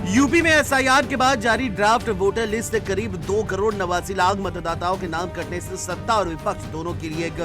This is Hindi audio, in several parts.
यूपी में एसआईआर के बाद जारी ड्राफ्ट वोटर लिस्ट से करीब 2 करोड़ 89 लाख मतदाताओं के नाम कटने से सत्ता और विपक्ष दोनों के लिए एक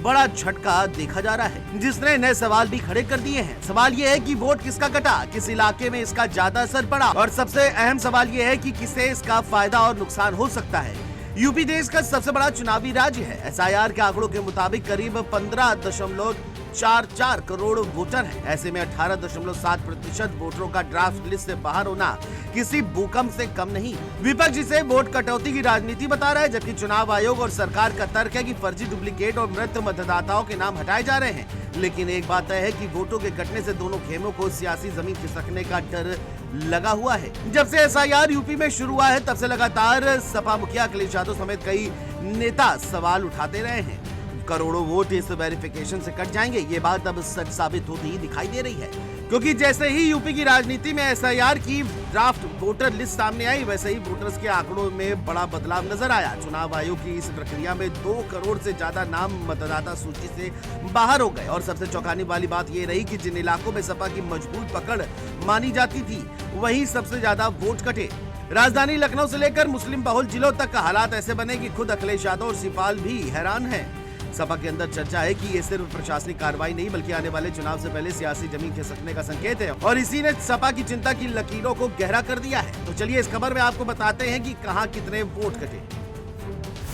बड़ा झटका देखा जा रहा है, जिसने नए सवाल भी खड़े कर दिए हैं। सवाल ये है कि वोट किसका कटा, किस इलाके में इसका ज्यादा असर पड़ा और सबसे अहम सवाल ये है कि किसे इसका फायदा और नुकसान हो सकता है। यूपी देश का सबसे बड़ा चुनावी राज्य है। एसआईआर के आंकड़ों के मुताबिक करीब 15.44 करोड़ वोटर हैं। ऐसे में 18.7% वोटरों का ड्राफ्ट लिस्ट से बाहर होना किसी भूकंप से कम नहीं। विपक्ष इसे वोट कटौती की राजनीति बता रहा है, जबकि चुनाव आयोग और सरकार का तर्क है कि फर्जी, डुप्लीकेट और मृत मतदाताओं के नाम हटाए जा रहे हैं। लेकिन एक बात तय है कि वोटों के कटने से दोनों खेमों को सियासी जमीन खिसकने का डर लगा हुआ है। जब से एसआईआर यूपी में शुरू हुआ है, तब से लगातार सपा मुखिया अखिलेश यादव समेत कई नेता सवाल उठाते रहे हैं। करोड़ों वोट इस वेरिफिकेशन से कट जाएंगे, ये बात अब सच साबित होती दिखाई दे रही है, क्योंकि जैसे ही यूपी की राजनीति में एसआईआर की ड्राफ्ट वोटर लिस्ट सामने आई, वैसे ही वोटर्स के आंकड़ों में बड़ा बदलाव नजर आया। चुनाव आयोग की इस प्रक्रिया में 2 करोड़ से ज्यादा नाम मतदाता सूची से बाहर हो गए और सबसे चौंकाने वाली बात ये रही कि जिन इलाकों में सपा की मजबूत पकड़ मानी जाती थी, वहीं सबसे ज्यादा वोट कटे। राजधानी लखनऊ से लेकर मुस्लिम बहुल जिलों तक का हालात ऐसे बने कि खुद अखिलेश यादव और शिवपाल भी हैरान हैं। सपा के अंदर चर्चा है कि ये सिर्फ प्रशासनिक कार्रवाई नहीं, बल्कि आने वाले चुनाव से पहले सियासी जमीन खिसकने का संकेत है और इसी ने सपा की चिंता की लकीरों को गहरा कर दिया है। तो चलिए इस खबर में आपको बताते हैं कि कहां कितने वोट कटे।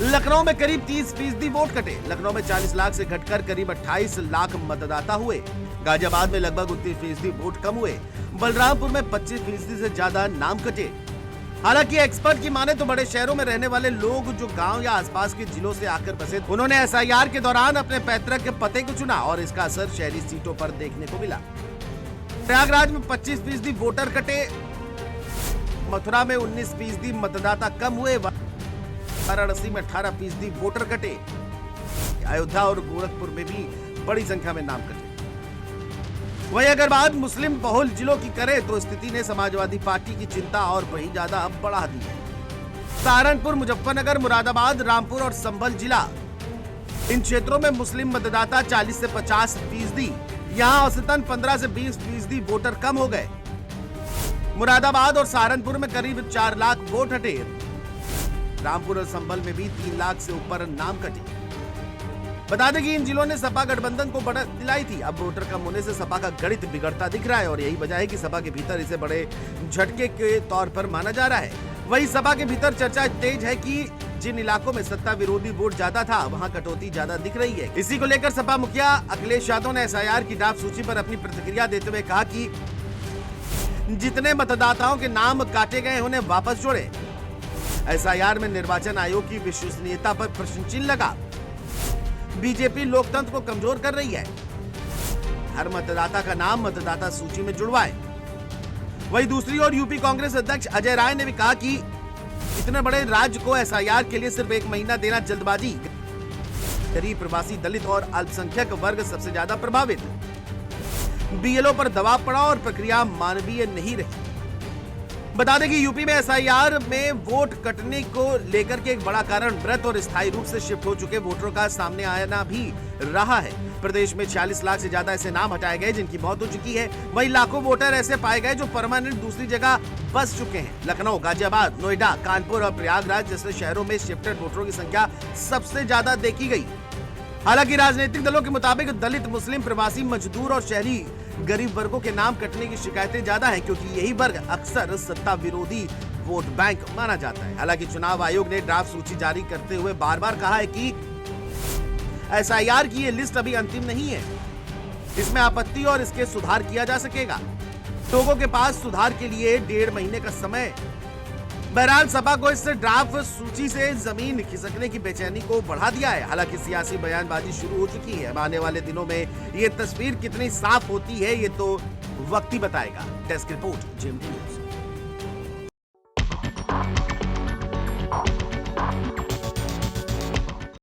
लखनऊ में करीब 30% वोट कटे। लखनऊ में 40 लाख से घटकर करीब 28 लाख मतदाता हुए। गाजियाबाद में लगभग 29% वोट कम हुए। बलरामपुर में 25% से ज्यादा नाम कटे। हालांकि एक्सपर्ट की माने तो बड़े शहरों में रहने वाले लोग जो गांव या आसपास के जिलों से आकर बसे, उन्होंने एसआईआर के दौरान अपने पैतृक के पते को चुना और इसका असर शहरी सीटों पर देखने को मिला। प्रयागराज में 25% वोटर कटे। मथुरा में 19% मतदाता कम हुए। वाराणसी में 18% वोटर कटे। अयोध्या और गोरखपुर में भी बड़ी संख्या में नाम कटे। वहीं अगर बात मुस्लिम बहुल जिलों की करें तो स्थिति ने समाजवादी पार्टी की चिंता और वहीं ज्यादा अब बढ़ा दी है। सहारनपुर, मुजफ्फरनगर, मुरादाबाद, रामपुर और संभल जिला, इन क्षेत्रों में मुस्लिम मतदाता 40 से 50%, यहाँ औसतन 15 से 20% वोटर कम हो गए। मुरादाबाद और सहारनपुर में करीब 4 लाख वोट हटे। रामपुर और संभल में भी 3 लाख से ऊपर नाम कटे। बता दें कि इन जिलों ने सपा गठबंधन को बढ़त दिलाई थी। अब वोटर कम होने से सपा का गणित बिगड़ता दिख रहा है और यही वजह है कि सपा के भीतर इसे बड़े झटके के तौर पर माना जा रहा है। वही सपा के भीतर चर्चा तेज है कि जिन इलाकों में सत्ता विरोधी वोट ज्यादा था, वहां कटौती ज्यादा दिख रही है। इसी को लेकर सपा मुखिया अखिलेश यादव ने एसआईआर की ड्राफ्ट सूची पर अपनी प्रतिक्रिया देते हुए कहा कि जितने मतदाताओं के नाम काटे गए उन्हें वापस जोड़े। एसआईआर में निर्वाचन आयोग की विश्वसनीयता पर प्रश्न चिन्ह लगा। बीजेपी लोकतंत्र को कमजोर कर रही है। हर मतदाता का नाम मतदाता सूची में जुड़वाए। वहीं दूसरी ओर यूपी कांग्रेस अध्यक्ष अजय राय ने भी कहा कि इतने बड़े राज्य को एसआईआर के लिए सिर्फ 1 महीना देना जल्दबाजी। गरीब, प्रवासी, दलित और अल्पसंख्यक वर्ग सबसे ज्यादा प्रभावित। बीएलओ पर दबाव पड़ा और प्रक्रिया मानवीय नहीं रही। बता दें कि यूपी में एसआईआर में वोट कटने को लेकर के एक बड़ा कारण मृत और स्थायी रूप से शिफ्ट हो चुके वोटरों का सामने आना भी रहा है। प्रदेश में 46 लाख से ज्यादा ऐसे नाम हटाए गए जिनकी मौत हो चुकी है। वहीं लाखों वोटर ऐसे पाए गए जो परमानेंट दूसरी जगह बस चुके हैं। लखनऊ, गाजियाबाद, नोएडा, कानपुर और प्रयागराज जैसे शहरों में शिफ्टेड वोटरों की संख्या सबसे ज्यादा देखी गई। हालांकि राजनीतिक दलों के मुताबिक दलित, मुस्लिम, प्रवासी, मजदूर और शहरी गरीब वर्गों के नाम कटने की शिकायतें ज्यादा है, क्योंकि यही वर्ग अक्सर सत्ता विरोधी वोट बैंक माना जाता है। हालांकि चुनाव आयोग ने ड्राफ्ट सूची जारी करते हुए बार-बार कहा है कि एसआईआर की ये लिस्ट अभी अंतिम नहीं है। इसमें आपत्ति और इसके सुधार किया जा सकेगा। लोगों के पास सुधार के लिए 1.5 महीने का समय। बहरहाल सपा को इससे ड्राफ्ट सूची से जमीन खिसकने की बेचैनी को बढ़ा दिया है। हालांकि सियासी बयानबाजी शुरू हो चुकी है। आने वाले दिनों में ये तस्वीर कितनी साफ होती है, ये तो वक्त ही बताएगा। Desk report, JMT news.